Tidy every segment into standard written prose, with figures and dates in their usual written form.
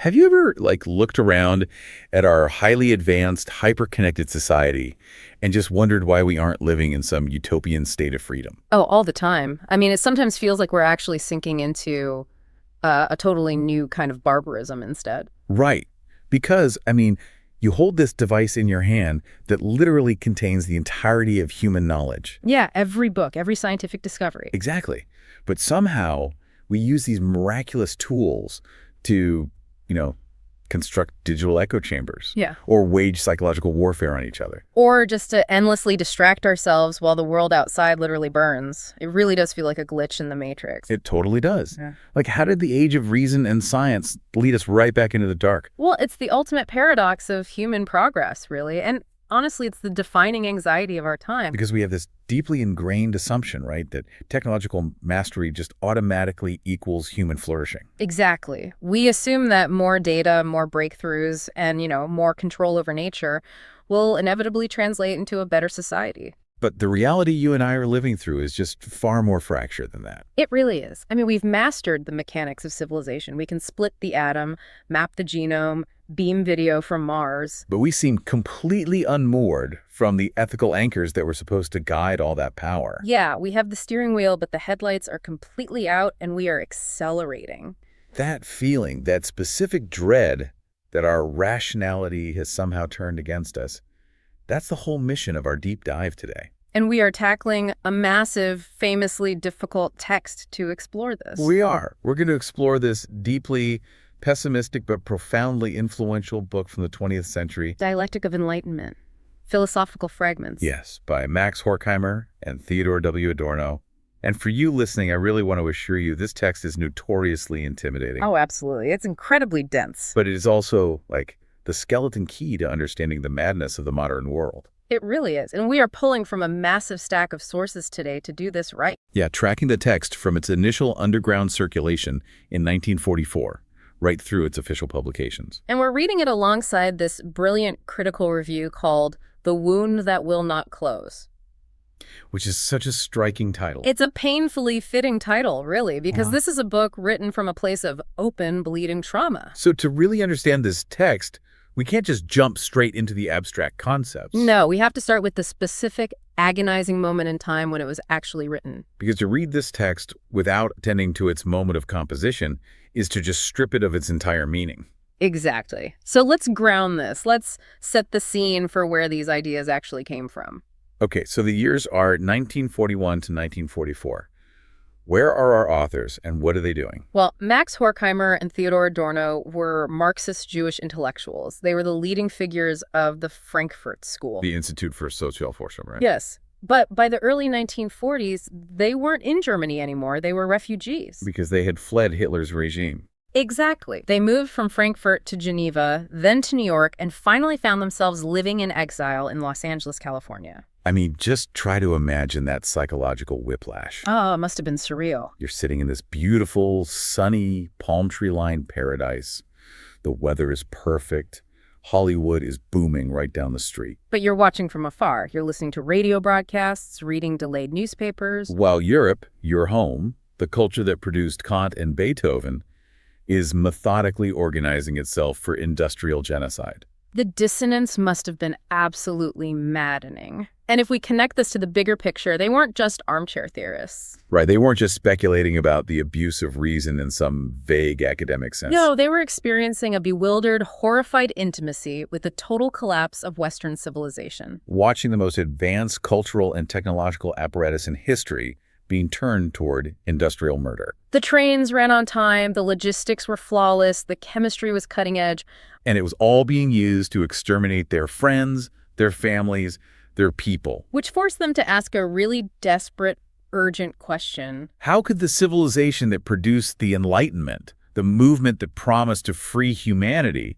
Have you ever, looked around at our highly advanced, hyper-connected society and just wondered why we aren't living in some utopian state of freedom? Oh, all the time. I mean, it sometimes feels like we're actually sinking into a totally new kind of barbarism instead. Right. Because, you hold this device in your hand that literally contains the entirety of human knowledge. Yeah, every book, every scientific discovery. Exactly. But somehow we use these miraculous tools to, construct digital echo chambers. Yeah. Or wage psychological warfare on each other. Or just to endlessly distract ourselves while the world outside literally burns. It really does feel like a glitch in the matrix. It totally does. Yeah. How did the age of reason and science lead us right back into the dark? Well, it's the ultimate paradox of human progress, really. And honestly, it's the defining anxiety of our time. Because we have this deeply ingrained assumption, right, that technological mastery just automatically equals human flourishing. Exactly. We assume that more data, more breakthroughs, and, more control over nature will inevitably translate into a better society. But the reality you and I are living through is just far more fractured than that. It really is. I mean, we've mastered the mechanics of civilization. We can split the atom, map the genome, beam video from Mars. But we seem completely unmoored from the ethical anchors that were supposed to guide all that power. Yeah, we have the steering wheel, but the headlights are completely out and we are accelerating. That feeling, that specific dread that our rationality has somehow turned against us, that's the whole mission of our deep dive today. And we are tackling a massive, famously difficult text to explore this. We are. We're going to explore this deeply pessimistic but profoundly influential book from the 20th century. Dialectic of Enlightenment. Philosophical Fragments. Yes, by Max Horkheimer and Theodor W. Adorno. And for you listening, I really want to assure you this text is notoriously intimidating. Oh, absolutely. It's incredibly dense. But it is also, the skeleton key to understanding the madness of the modern world. It really is. And we are pulling from a massive stack of sources today to do this right. Yeah, tracking the text from its initial underground circulation in 1944, right through its official publications. And we're reading it alongside this brilliant critical review called The Wound That Will Not Close. Which is such a striking title. It's a painfully fitting title, really, because this is a book written from a place of open, bleeding trauma. So to really understand this text, we can't just jump straight into the abstract concepts. No, we have to start with the specific, agonizing moment in time when it was actually written. Because to read this text without attending to its moment of composition is to just strip it of its entire meaning. Exactly. So let's ground this. Let's set the scene for where these ideas actually came from. Okay, so the years are 1941 to 1944. Where are our authors and what are they doing? Well, Max Horkheimer and Theodor Adorno were Marxist Jewish intellectuals. They were the leading figures of the Frankfurt School. The Institute for Sozialforschung, right? Yes. But by the early 1940s, they weren't in Germany anymore. They were refugees. Because they had fled Hitler's regime. Exactly. They moved from Frankfurt to Geneva, then to New York, and finally found themselves living in exile in Los Angeles, California. Just try to imagine that psychological whiplash. Oh, it must have been surreal. You're sitting in this beautiful, sunny, palm tree-lined paradise. The weather is perfect. Hollywood is booming right down the street. But you're watching from afar. You're listening to radio broadcasts, reading delayed newspapers. While Europe, your home, the culture that produced Kant and Beethoven, is methodically organizing itself for industrial genocide. The dissonance must have been absolutely maddening. And if we connect this to the bigger picture, they weren't just armchair theorists. Right, they weren't just speculating about the abuse of reason in some vague academic sense. No, they were experiencing a bewildered, horrified intimacy with the total collapse of Western civilization. Watching the most advanced cultural and technological apparatus in history being turned toward industrial murder. The trains ran on time, the logistics were flawless, the chemistry was cutting edge. And it was all being used to exterminate their friends, their families, their people. Which forced them to ask a really desperate, urgent question. How could the civilization that produced the Enlightenment, the movement that promised to free humanity,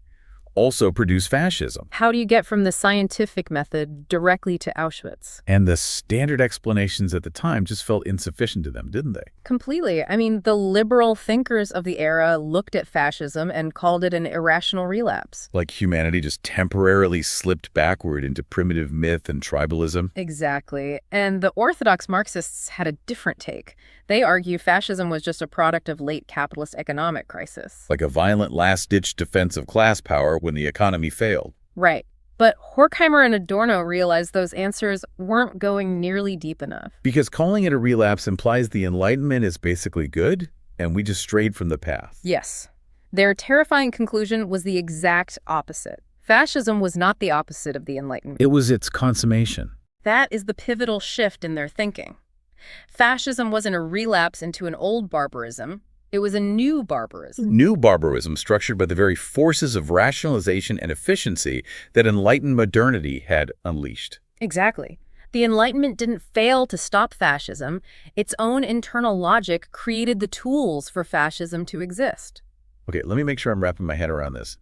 also produce fascism? How do you get from the scientific method directly to Auschwitz? And the standard explanations at the time just felt insufficient to them, didn't they? Completely. The liberal thinkers of the era looked at fascism and called it an irrational relapse. Like humanity just temporarily slipped backward into primitive myth and tribalism? Exactly. And the orthodox Marxists had a different take. They argue fascism was just a product of late capitalist economic crisis. Like a violent last-ditch defense of class power when the economy failed. Right. But Horkheimer and Adorno realized those answers weren't going nearly deep enough. Because calling it a relapse implies the Enlightenment is basically good, and we just strayed from the path. Yes. Their terrifying conclusion was the exact opposite. Fascism was not the opposite of the Enlightenment. It was its consummation. That is the pivotal shift in their thinking. Fascism wasn't a relapse into an old barbarism. It was a new barbarism. New barbarism structured by the very forces of rationalization and efficiency that enlightened modernity had unleashed. Exactly. The Enlightenment didn't fail to stop fascism. Its own internal logic created the tools for fascism to exist. Okay, let me make sure I'm wrapping my head around this.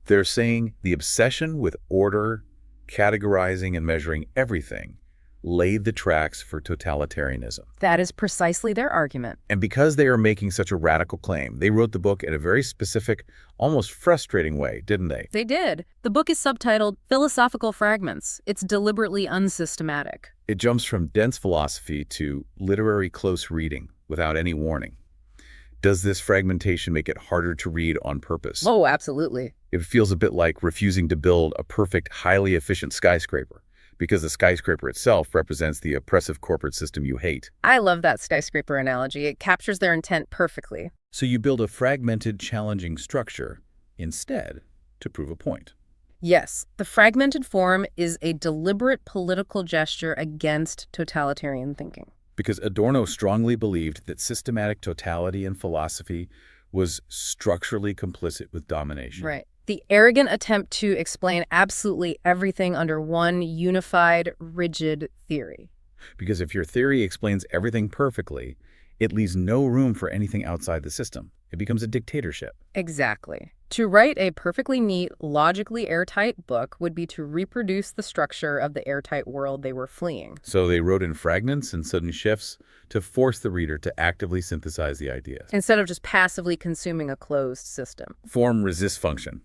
They're saying the obsession with order, categorizing and measuring everything laid the tracks for totalitarianism. That is precisely their argument. And because they are making such a radical claim, they wrote the book in a very specific, almost frustrating way, didn't they? They did. The book is subtitled Philosophical Fragments. It's deliberately unsystematic. It jumps from dense philosophy to literary close reading without any warning. Does this fragmentation make it harder to read on purpose? Oh, absolutely. It feels a bit like refusing to build a perfect, highly efficient skyscraper, because the skyscraper itself represents the oppressive corporate system you hate. I love that skyscraper analogy. It captures their intent perfectly. So you build a fragmented, challenging structure instead to prove a point. Yes, the fragmented form is a deliberate political gesture against totalitarian thinking. Because Adorno strongly believed that systematic totality in philosophy was structurally complicit with domination. Right. The arrogant attempt to explain absolutely everything under one unified, rigid theory. Because if your theory explains everything perfectly, it leaves no room for anything outside the system. It becomes a dictatorship. Exactly. To write a perfectly neat, logically airtight book would be to reproduce the structure of the airtight world they were fleeing. So they wrote in fragments and sudden shifts to force the reader to actively synthesize the ideas. Instead of just passively consuming a closed system. Form resists function.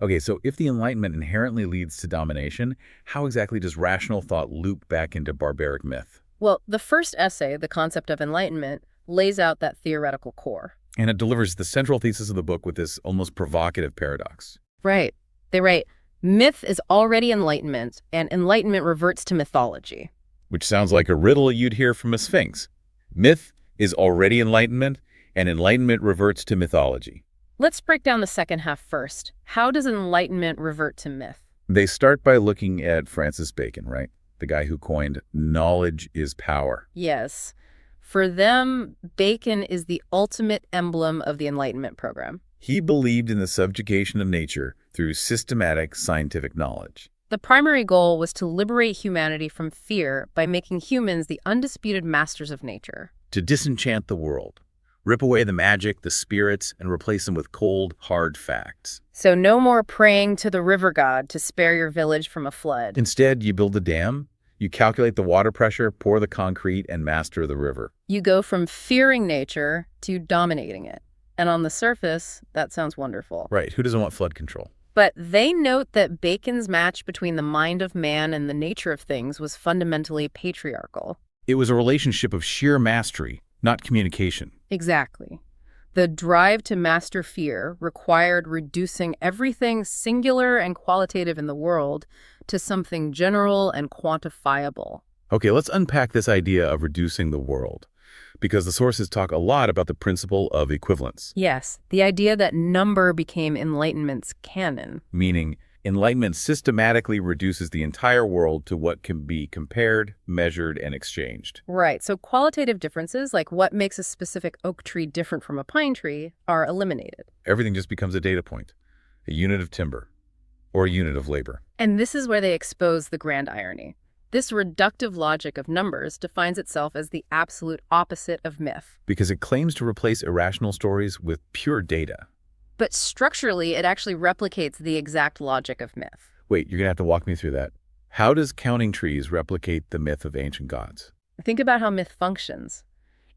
Okay, so if the Enlightenment inherently leads to domination, how exactly does rational thought loop back into barbaric myth? Well, the first essay, The Concept of Enlightenment, lays out that theoretical core. And it delivers the central thesis of the book with this almost provocative paradox. Right. They write, myth is already enlightenment, and enlightenment reverts to mythology. Which sounds like a riddle you'd hear from a sphinx. Myth is already enlightenment, and enlightenment reverts to mythology. Let's break down the second half first. How does enlightenment revert to myth? They start by looking at Francis Bacon, right? The guy who coined knowledge is power. Yes. For them, Bacon is the ultimate emblem of the Enlightenment program. He believed in the subjugation of nature through systematic scientific knowledge. The primary goal was to liberate humanity from fear by making humans the undisputed masters of nature. To disenchant the world. Rip away the magic, the spirits, and replace them with cold, hard facts. So no more praying to the river god to spare your village from a flood. Instead, you build a dam, you calculate the water pressure, pour the concrete, and master the river. You go from fearing nature to dominating it. And on the surface, that sounds wonderful. Right. Who doesn't want flood control? But they note that Bacon's match between the mind of man and the nature of things was fundamentally patriarchal. It was a relationship of sheer mastery, not communication. Exactly. The drive to master fear required reducing everything singular and qualitative in the world to something general and quantifiable. Okay, let's unpack this idea of reducing the world, because the sources talk a lot about the principle of equivalence. Yes, the idea that number became Enlightenment's canon. Meaning, Enlightenment systematically reduces the entire world to what can be compared, measured, and exchanged. Right, so qualitative differences, like what makes a specific oak tree different from a pine tree, are eliminated. Everything just becomes a data point, a unit of timber, or a unit of labor. And this is where they expose the grand irony. This reductive logic of numbers defines itself as the absolute opposite of myth. Because it claims to replace irrational stories with pure data. But structurally, it actually replicates the exact logic of myth. Wait, you're going to have to walk me through that. How does counting trees replicate the myth of ancient gods? Think about how myth functions.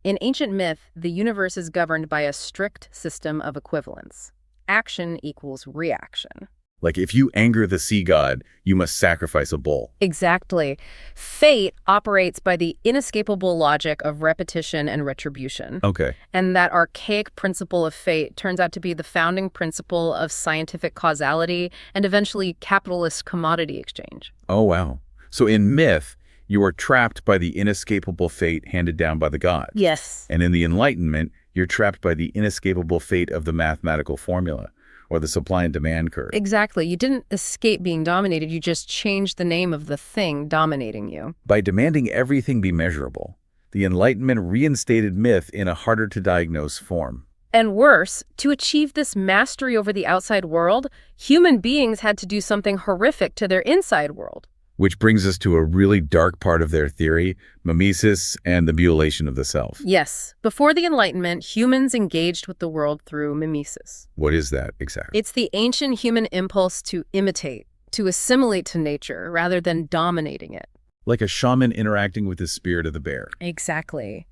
In ancient myth, the universe is governed by a strict system of equivalence. Action equals reaction. Like if you anger the sea god, you must sacrifice a bull. Exactly. Fate operates by the inescapable logic of repetition and retribution. Okay. And that archaic principle of fate turns out to be the founding principle of scientific causality and eventually capitalist commodity exchange. Oh, wow. So in myth, you are trapped by the inescapable fate handed down by the gods. Yes. And in the Enlightenment, you're trapped by the inescapable fate of the mathematical formula or the supply and demand curve. Exactly. You didn't escape being dominated. You just changed the name of the thing dominating you. By demanding everything be measurable, the Enlightenment reinstated myth in a harder-to-diagnose form. And worse, to achieve this mastery over the outside world, human beings had to do something horrific to their inside world. Which brings us to a really dark part of their theory, mimesis and the mutilation of the self. Yes. Before the Enlightenment, humans engaged with the world through mimesis. What is that exactly? It's the ancient human impulse to imitate, to assimilate to nature, rather than dominating it. Like a shaman interacting with the spirit of the bear. Exactly.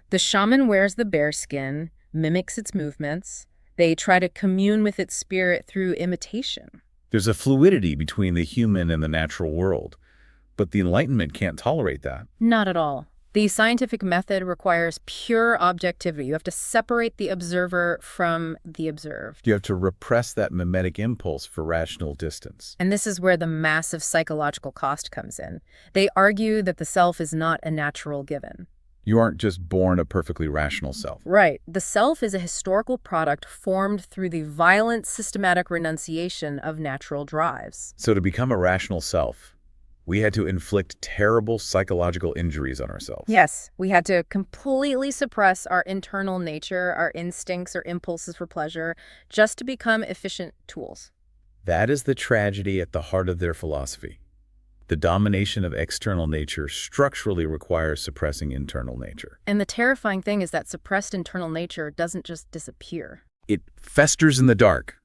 The shaman wears the bear skin, mimics its movements. They try to commune with its spirit through imitation. There's a fluidity between the human and the natural world, but the Enlightenment can't tolerate that. Not at all. The scientific method requires pure objectivity. You have to separate the observer from the observed. You have to repress that mimetic impulse for rational distance. And this is where the massive psychological cost comes in. They argue that the self is not a natural given. You aren't just born a perfectly rational self. Right. The self is a historical product formed through the violent, systematic renunciation of natural drives. So to become a rational self, we had to inflict terrible psychological injuries on ourselves. Yes, we had to completely suppress our internal nature, our instincts or impulses for pleasure, just to become efficient tools. That is the tragedy at the heart of their philosophy. The domination of external nature structurally requires suppressing internal nature. And the terrifying thing is that suppressed internal nature doesn't just disappear. It festers in the dark.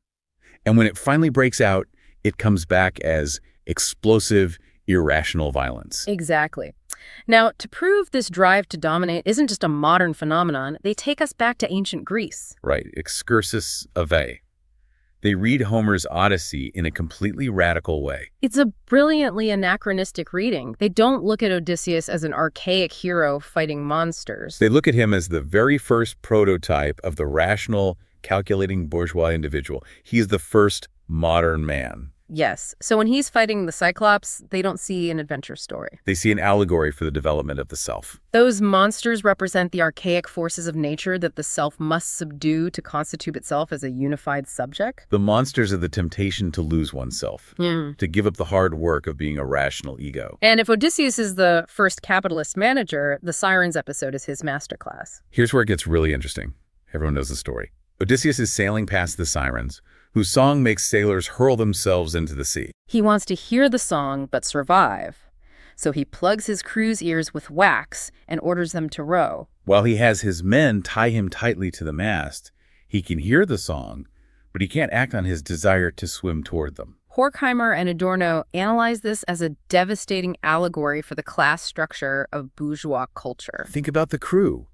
And when it finally breaks out, it comes back as explosive, irrational violence. Exactly. Now, to prove this drive to dominate isn't just a modern phenomenon, they take us back to ancient Greece. Right, excursus ave. They read Homer's Odyssey in a completely radical way. It's a brilliantly anachronistic reading. They don't look at Odysseus as an archaic hero fighting monsters. They look at him as the very first prototype of the rational, calculating bourgeois individual. He is the first modern man. Yes. So when he's fighting the Cyclops, they don't see an adventure story. They see an allegory for the development of the self. Those monsters represent the archaic forces of nature that the self must subdue to constitute itself as a unified subject. The monsters are the temptation to lose oneself, to give up the hard work of being a rational ego. And if Odysseus is the first capitalist manager, the Sirens episode is his masterclass. Here's where it gets really interesting. Everyone knows the story. Odysseus is sailing past the Sirens, whose song makes sailors hurl themselves into the sea. He wants to hear the song but survive. So he plugs his crew's ears with wax and orders them to row. While he has his men tie him tightly to the mast, he can hear the song, but he can't act on his desire to swim toward them. Horkheimer and Adorno analyze this as a devastating allegory for the class structure of bourgeois culture. Think about the crew.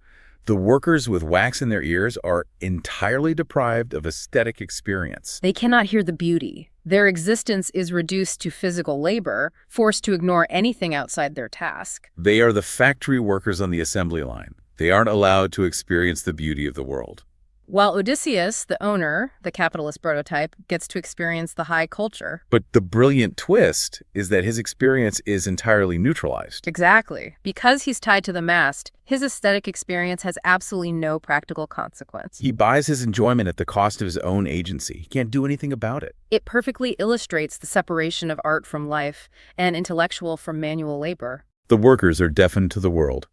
The workers with wax in their ears are entirely deprived of aesthetic experience. They cannot hear the beauty. Their existence is reduced to physical labor, forced to ignore anything outside their task. They are the factory workers on the assembly line. They aren't allowed to experience the beauty of the world. While Odysseus, the owner, the capitalist prototype, gets to experience the high culture. But the brilliant twist is that his experience is entirely neutralized. Exactly. Because he's tied to the mast, his aesthetic experience has absolutely no practical consequence. He buys his enjoyment at the cost of his own agency. He can't do anything about it. It perfectly illustrates the separation of art from life and intellectual from manual labor. The workers are deafened to the world,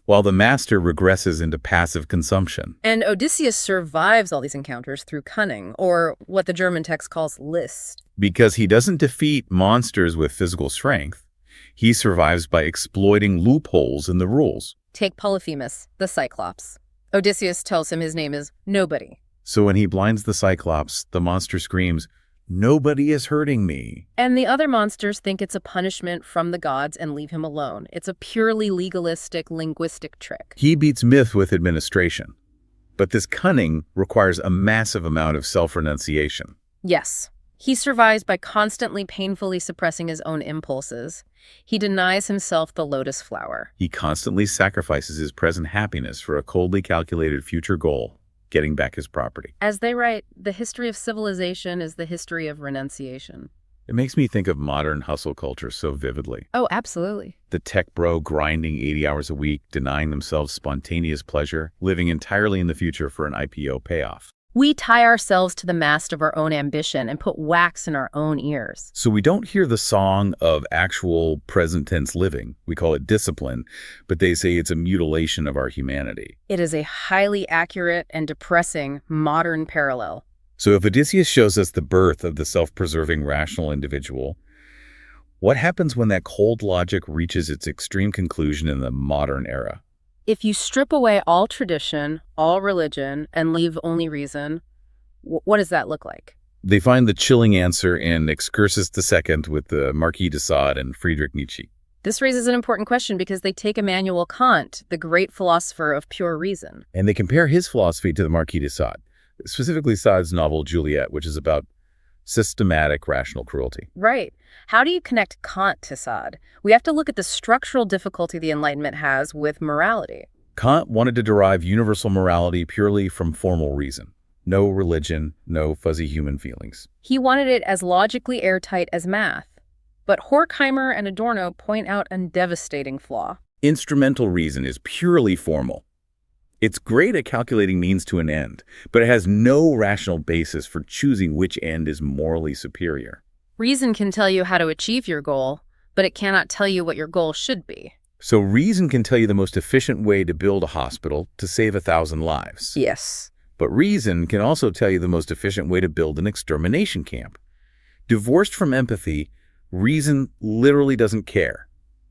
while the master regresses into passive consumption. And Odysseus survives all these encounters through cunning, or what the German text calls list. Because he doesn't defeat monsters with physical strength, he survives by exploiting loopholes in the rules. Take Polyphemus, the Cyclops. Odysseus tells him his name is Nobody. So when he blinds the Cyclops, the monster screams, "Nobody is hurting me." And the other monsters think it's a punishment from the gods and leave him alone. It's a purely legalistic, linguistic trick. He beats myth with administration. But this cunning requires a massive amount of self-renunciation. Yes. He survives by constantly painfully suppressing his own impulses. He denies himself the lotus flower. He constantly sacrifices his present happiness for a coldly calculated future goal, getting back his property. As they write, the history of civilization is the history of renunciation. It makes me think of modern hustle culture so vividly. Oh, absolutely. The tech bro grinding 80 hours a week, denying themselves spontaneous pleasure, living entirely in the future for an IPO payoff. We tie ourselves to the mast of our own ambition and put wax in our own ears. So we don't hear the song of actual present tense living. We call it discipline, but they say it's a mutilation of our humanity. It is a highly accurate and depressing modern parallel. So if Odysseus shows us the birth of the self-preserving rational individual, what happens when that cold logic reaches its extreme conclusion in the modern era? If you strip away all tradition, all religion, and leave only reason, what does that look like? They find the chilling answer in Excursus II with the Marquis de Sade and Friedrich Nietzsche. This raises an important question because they take Immanuel Kant, the great philosopher of pure reason. And they compare his philosophy to the Marquis de Sade, specifically Sade's novel Juliet, which is about systematic rational cruelty. Right. How do you connect Kant to Sade? We have to look at the structural difficulty the Enlightenment has with morality. Kant wanted to derive universal morality purely from formal reason. No religion, no fuzzy human feelings. He wanted it as logically airtight as math. But Horkheimer and Adorno point out a devastating flaw. Instrumental reason is purely formal. It's great at calculating means to an end, but it has no rational basis for choosing which end is morally superior. Reason can tell you how to achieve your goal, but it cannot tell you what your goal should be. So reason can tell you the most efficient way to build a hospital to save 1,000 lives. Yes. But reason can also tell you the most efficient way to build an extermination camp. Divorced from empathy, reason literally doesn't care.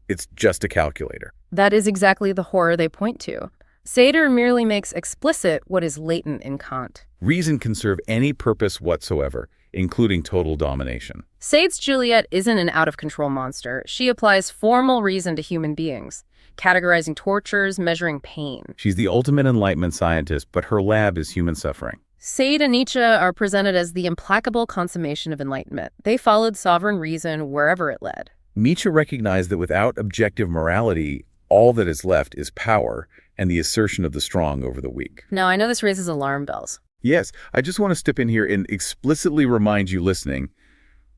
It's just a calculator. That is exactly the horror they point to. Sader merely makes explicit what is latent in Kant. Reason can serve any purpose whatsoever, including total domination. Sade's Juliet isn't an out-of-control monster. She applies formal reason to human beings, categorizing tortures, measuring pain. She's the ultimate Enlightenment scientist, but her lab is human suffering. Sade and Nietzsche are presented as the implacable consummation of Enlightenment. They followed sovereign reason wherever it led. Nietzsche recognized that without objective morality, all that is left is power and the assertion of the strong over the weak. Now, I know this raises alarm bells. Yes, I just want to step in here and explicitly remind you listening,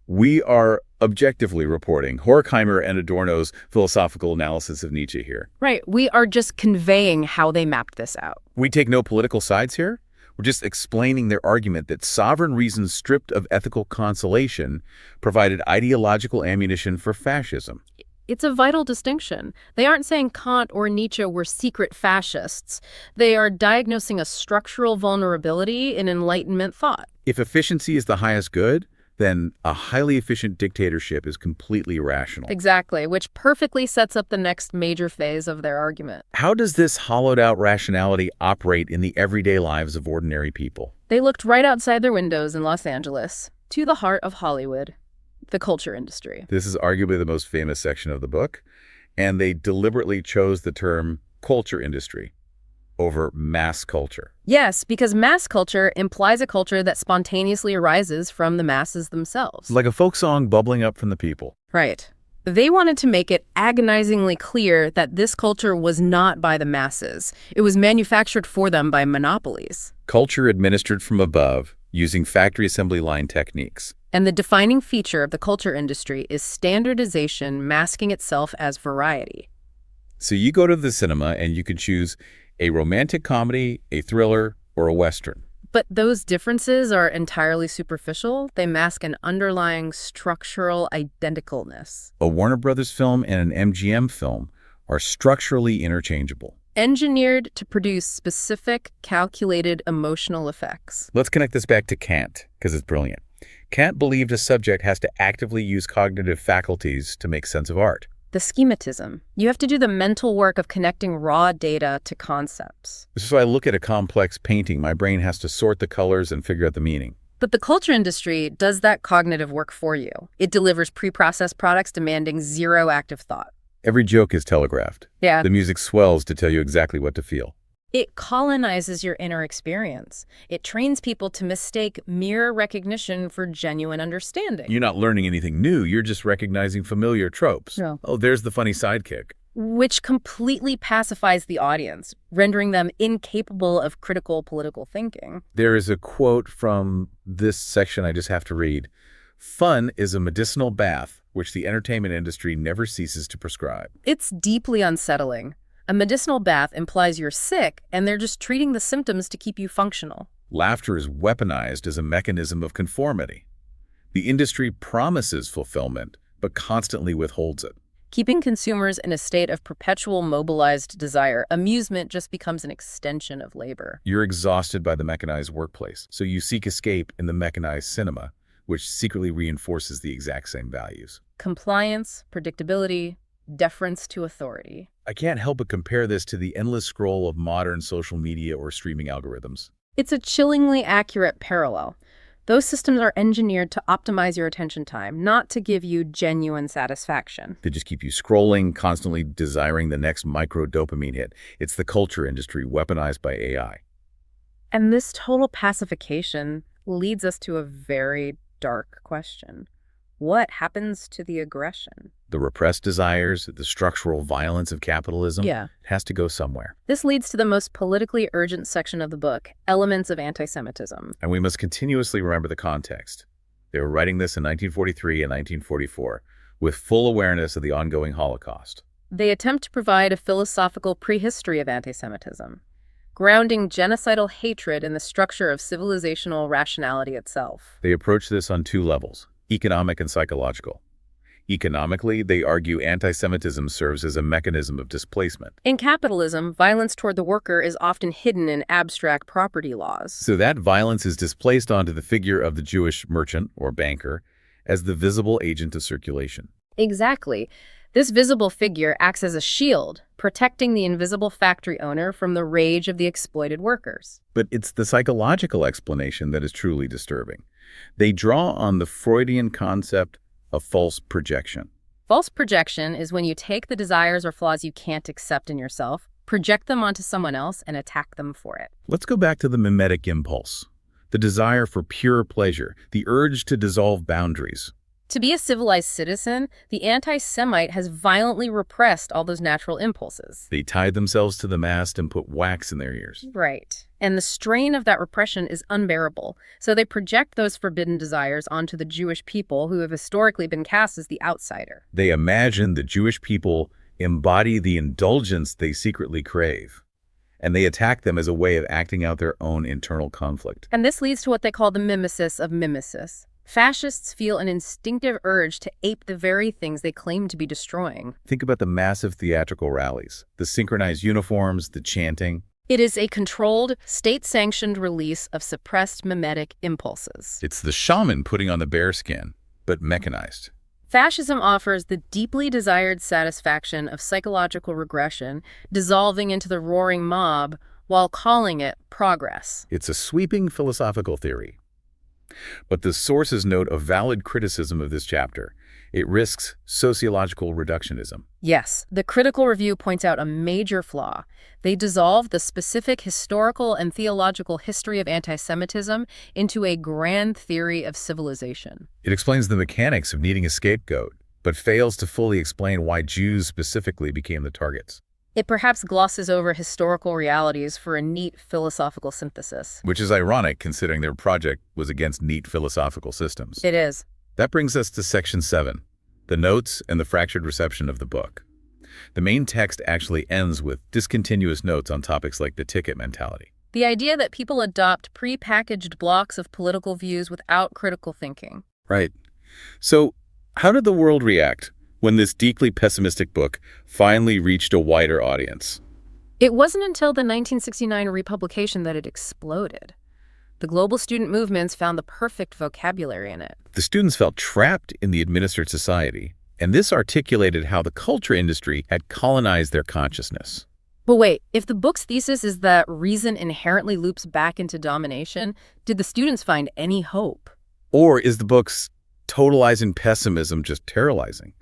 we are objectively reporting Horkheimer and Adorno's philosophical analysis of Nietzsche here. Right. We are just conveying how they mapped this out. We take no political sides here. We're just explaining their argument that sovereign reason stripped of ethical consolation provided ideological ammunition for fascism. It's a vital distinction. They aren't saying Kant or Nietzsche were secret fascists. They are diagnosing a structural vulnerability in Enlightenment thought. If efficiency is the highest good, then a highly efficient dictatorship is completely rational. Exactly, which perfectly sets up the next major phase of their argument. How does this hollowed-out rationality operate in the everyday lives of ordinary people? They looked right outside their windows in Los Angeles, to the heart of Hollywood. The culture industry. This is arguably the most famous section of the book, and they deliberately chose the term culture industry over mass culture. Yes, because mass culture implies a culture that spontaneously arises from the masses themselves. Like a folk song bubbling up from the people. Right. They wanted to make it agonizingly clear that this culture was not by the masses. It was manufactured for them by monopolies. Culture administered from above using factory assembly line techniques. And the defining feature of the culture industry is standardization masking itself as variety. So you go to the cinema and you can choose a romantic comedy, a thriller, or a Western. But those differences are entirely superficial. They mask an underlying structural identicalness. A Warner Brothers film and an MGM film are structurally interchangeable. Engineered to produce specific, calculated emotional effects. Let's connect this back to Kant, because it's brilliant. Kant believed a subject has to actively use cognitive faculties to make sense of art. The schematism. You have to do the mental work of connecting raw data to concepts. So I look at a complex painting, my brain has to sort the colors and figure out the meaning. But the culture industry does that cognitive work for you. It delivers pre-processed products demanding zero active thought. Every joke is telegraphed. Yeah. The music swells to tell you exactly what to feel. It colonizes your inner experience. It trains people to mistake mere recognition for genuine understanding. You're not learning anything new, you're just recognizing familiar tropes. No. Oh, there's the funny sidekick. Which completely pacifies the audience, rendering them incapable of critical political thinking. There is a quote from this section I just have to read. Fun is a medicinal bath which the entertainment industry never ceases to prescribe. It's deeply unsettling. A medicinal bath implies you're sick, and they're just treating the symptoms to keep you functional. Laughter is weaponized as a mechanism of conformity. The industry promises fulfillment, but constantly withholds it. Keeping consumers in a state of perpetual mobilized desire, amusement just becomes an extension of labor. You're exhausted by the mechanized workplace, so you seek escape in the mechanized cinema, which secretly reinforces the exact same values. Compliance, predictability, deference to authority. I can't help but compare this to the endless scroll of modern social media or streaming algorithms. It's a chillingly accurate parallel. Those systems are engineered to optimize your attention time, not to give you genuine satisfaction. They just keep you scrolling, constantly desiring the next micro-dopamine hit. It's the culture industry weaponized by AI. And this total pacification leads us to a very dark question. What happens to the aggression? The repressed desires, the structural violence of capitalism, Yeah. has to go somewhere. This leads to the most politically urgent section of the book, elements of anti-Semitism. And we must continuously remember the context. They were writing this in 1943 and 1944, with full awareness of the ongoing Holocaust. They attempt to provide a philosophical prehistory of anti-Semitism, grounding genocidal hatred in the structure of civilizational rationality itself. They approach this on two levels, economic and psychological. Economically, they argue anti-Semitism serves as a mechanism of displacement. In capitalism, violence toward the worker is often hidden in abstract property laws. So that violence is displaced onto the figure of the Jewish merchant or banker as the visible agent of circulation. Exactly. This visible figure acts as a shield, protecting the invisible factory owner from the rage of the exploited workers. But it's the psychological explanation that is truly disturbing. They draw on the Freudian concept of false projection. False projection is when you take the desires or flaws you can't accept in yourself, project them onto someone else, and attack them for it. Let's go back to the mimetic impulse, the desire for pure pleasure, the urge to dissolve boundaries. To be a civilized citizen, the anti-Semite has violently repressed all those natural impulses. They tied themselves to the mast and put wax in their ears. Right. And the strain of that repression is unbearable. So they project those forbidden desires onto the Jewish people who have historically been cast as the outsider. They imagine the Jewish people embody the indulgence they secretly crave, and they attack them as a way of acting out their own internal conflict. And this leads to what they call the mimesis of mimesis. Fascists feel an instinctive urge to ape the very things they claim to be destroying. Think about the massive theatrical rallies, the synchronized uniforms, the chanting. It is a controlled, state-sanctioned release of suppressed mimetic impulses. It's the shaman putting on the bearskin, but mechanized. Fascism offers the deeply desired satisfaction of psychological regression, dissolving into the roaring mob while calling it progress. It's a sweeping philosophical theory. But the sources note a valid criticism of this chapter. It risks sociological reductionism. Yes, the critical review points out a major flaw. They dissolve the specific historical and theological history of anti-Semitism into a grand theory of civilization. It explains the mechanics of needing a scapegoat, but fails to fully explain why Jews specifically became the targets. It perhaps glosses over historical realities for a neat philosophical synthesis. Which is ironic considering their project was against neat philosophical systems. It is. That brings us to Section 7, the notes and the fractured reception of the book. The main text actually ends with discontinuous notes on topics like the ticket mentality. The idea that people adopt pre-packaged blocks of political views without critical thinking. Right. So, how did the world react when this deeply pessimistic book finally reached a wider audience? It wasn't until the 1969 republication that it exploded. The global student movements found the perfect vocabulary in it. The students felt trapped in the administered society, and this articulated how the culture industry had colonized their consciousness. But wait, if the book's thesis is that reason inherently loops back into domination, did the students find any hope? Or is the book's totalizing pessimism just terrorizing?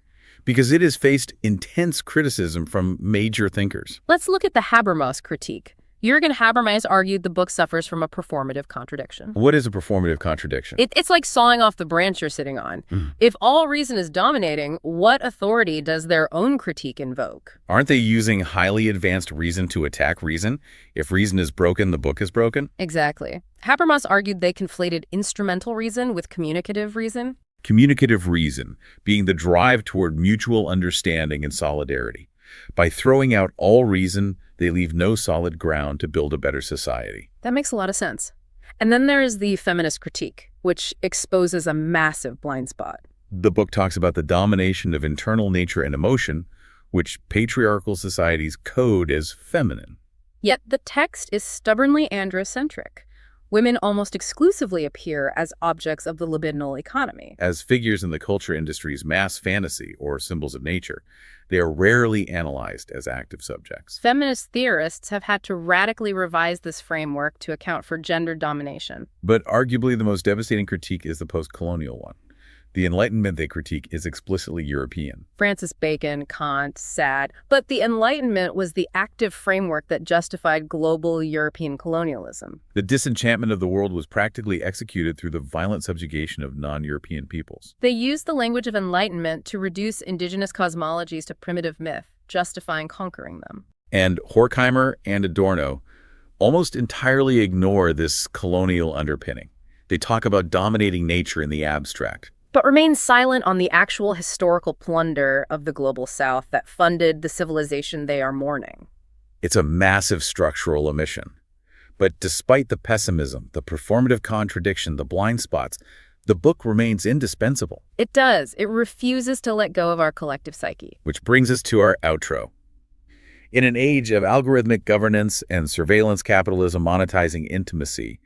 Because it has faced intense criticism from major thinkers. Let's look at the Habermas critique. Jürgen Habermas argued the book suffers from a performative contradiction. What is a performative contradiction? It's like sawing off the branch you're sitting on. If all reason is dominating, what authority does their own critique invoke? Aren't they using highly advanced reason to attack reason? If reason is broken, the book is broken? Exactly. Habermas argued they conflated instrumental reason with communicative reason. Communicative reason being the drive toward mutual understanding and solidarity. By throwing out all reason, they leave no solid ground to build a better society. That makes a lot of sense. And then there is the feminist critique, which exposes a massive blind spot. The book talks about the domination of internal nature and emotion, which patriarchal societies code as feminine. Yet the text is stubbornly androcentric. Women almost exclusively appear as objects of the libidinal economy. As figures in the culture industry's mass fantasy or symbols of nature, they are rarely analyzed as active subjects. Feminist theorists have had to radically revise this framework to account for gender domination. But arguably the most devastating critique is the post-colonial one. The Enlightenment they critique is explicitly European. Francis Bacon, Kant, Sade. But the Enlightenment was the active framework that justified global European colonialism. The disenchantment of the world was practically executed through the violent subjugation of non-European peoples. They used the language of Enlightenment to reduce indigenous cosmologies to primitive myth, justifying conquering them. And Horkheimer and Adorno almost entirely ignore this colonial underpinning. They talk about dominating nature in the abstract, but remain silent on the actual historical plunder of the global South that funded the civilization they are mourning. It's a massive structural omission. But despite the pessimism, the performative contradiction, the blind spots, the book remains indispensable. It does. It refuses to let go of our collective psyche. Which brings us to our outro. In an age of algorithmic governance and surveillance capitalism monetizing intimacy,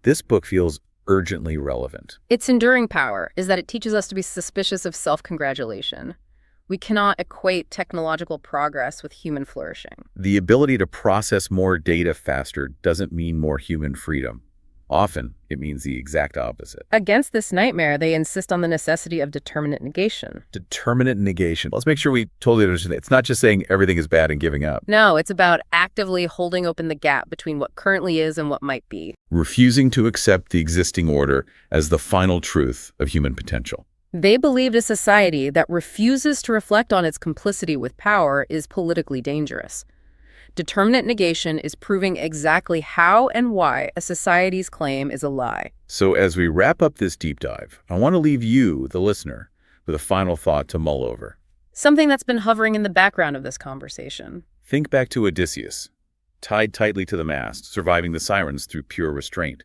this book feels urgently relevant. Its enduring power is that it teaches us to be suspicious of self-congratulation. We cannot equate technological progress with human flourishing. The ability to process more data faster doesn't mean more human freedom. Often, it means the exact opposite. Against this nightmare, they insist on the necessity of determinate negation. Determinate negation. Let's make sure we totally understand that. It's not just saying everything is bad and giving up. No, it's about actively holding open the gap between what currently is and what might be. Refusing to accept the existing order as the final truth of human potential. They believed a society that refuses to reflect on its complicity with power is politically dangerous. Determinate negation is proving exactly how and why a society's claim is a lie. So as we wrap up this deep dive, I want to leave you, the listener, with a final thought to mull over. Something that's been hovering in the background of this conversation. Think back to Odysseus, tied tightly to the mast, surviving the sirens through pure restraint.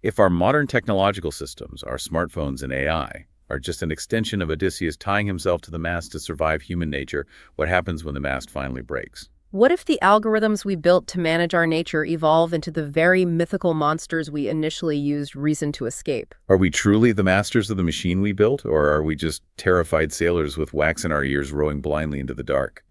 If our modern technological systems, our smartphones and AI, are just an extension of Odysseus tying himself to the mast to survive human nature, what happens when the mast finally breaks? What if the algorithms we built to manage our nature evolve into the very mythical monsters we initially used reason to escape? Are we truly the masters of the machine we built, or are we just terrified sailors with wax in our ears rowing blindly into the dark?